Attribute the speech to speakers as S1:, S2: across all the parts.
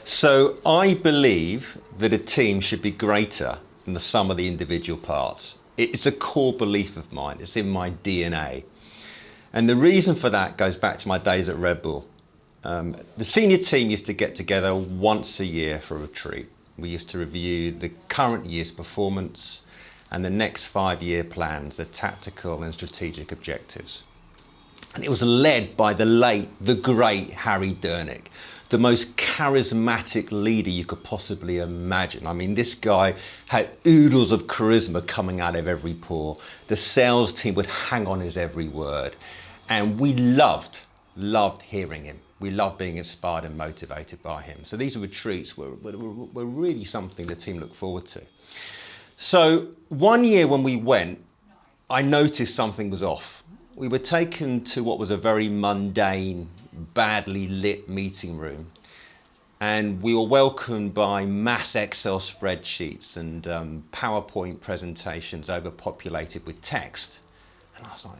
S1: So I believe that a team should be greater than the sum of the individual parts. It's a core belief of mine. It's in my DNA. And the reason for that goes back to my days at Red Bull. The senior team used to get together once a year for a retreat. We used to review the current year's performance and the next 5-year plans, the tactical and strategic objectives. And it was led by the late, the great Harry Durnick, the most charismatic leader you could possibly imagine. I mean, this guy had oodles of charisma coming out of every pore. The sales team would hang on his every word. And we loved hearing him. We loved being inspired and motivated by him. So these retreats were really something the team looked forward to. So one year when we went, I noticed something was off. We were taken to what was a very mundane, badly lit meeting room. And we were welcomed by mass Excel spreadsheets and PowerPoint presentations overpopulated with text. And I was like,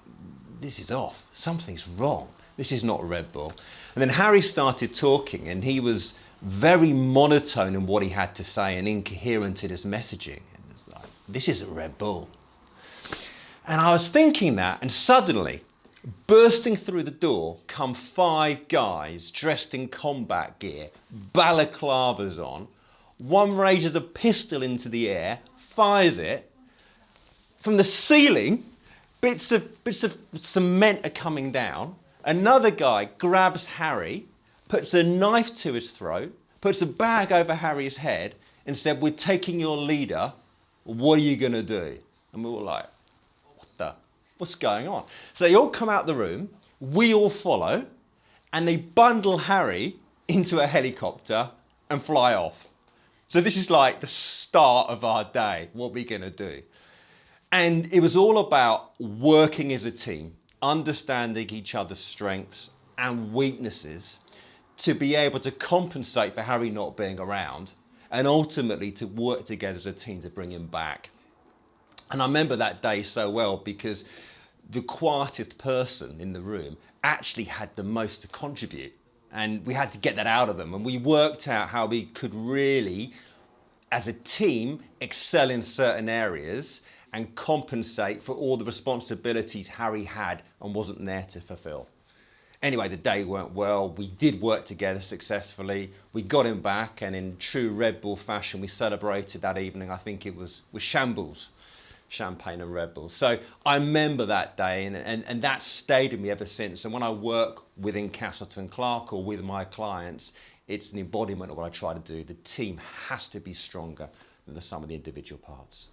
S1: this is off. Something's wrong. This is not Red Bull. And then Harry started talking, and he was very monotone in what he had to say and incoherent in his messaging. And it's like, this isn't Red Bull. And I was thinking that, and suddenly, bursting through the door come 5 guys dressed in combat gear, balaclavas on. One raises a pistol into the air, fires it. From the ceiling, bits of cement are coming down. Another guy grabs Harry, puts a knife to his throat, puts a bag over Harry's head, and said, "We're taking your leader. What are you going to do?" And we were like, what's going on? So they all come out the room, we all follow, and they bundle Harry into a helicopter and fly off. So this is like the start of our day. What are we going to do? And it was all about working as a team, understanding each other's strengths and weaknesses to be able to compensate for Harry not being around and ultimately to work together as a team to bring him back. And I remember that day so well because the quietest person in the room actually had the most to contribute. And we had to get that out of them. And we worked out how we could really, as a team, excel in certain areas and compensate for all the responsibilities Harry had and wasn't there to fulfill. Anyway, the day went well. We did work together successfully. We got him back, and in true Red Bull fashion, we celebrated that evening. I think it was with shambles, champagne and Red Bull. So I remember that day, and that stayed with me ever since. And when I work within Castleton Clark or with my clients, it's an embodiment of what I try to do. The team has to be stronger than the sum of the individual parts.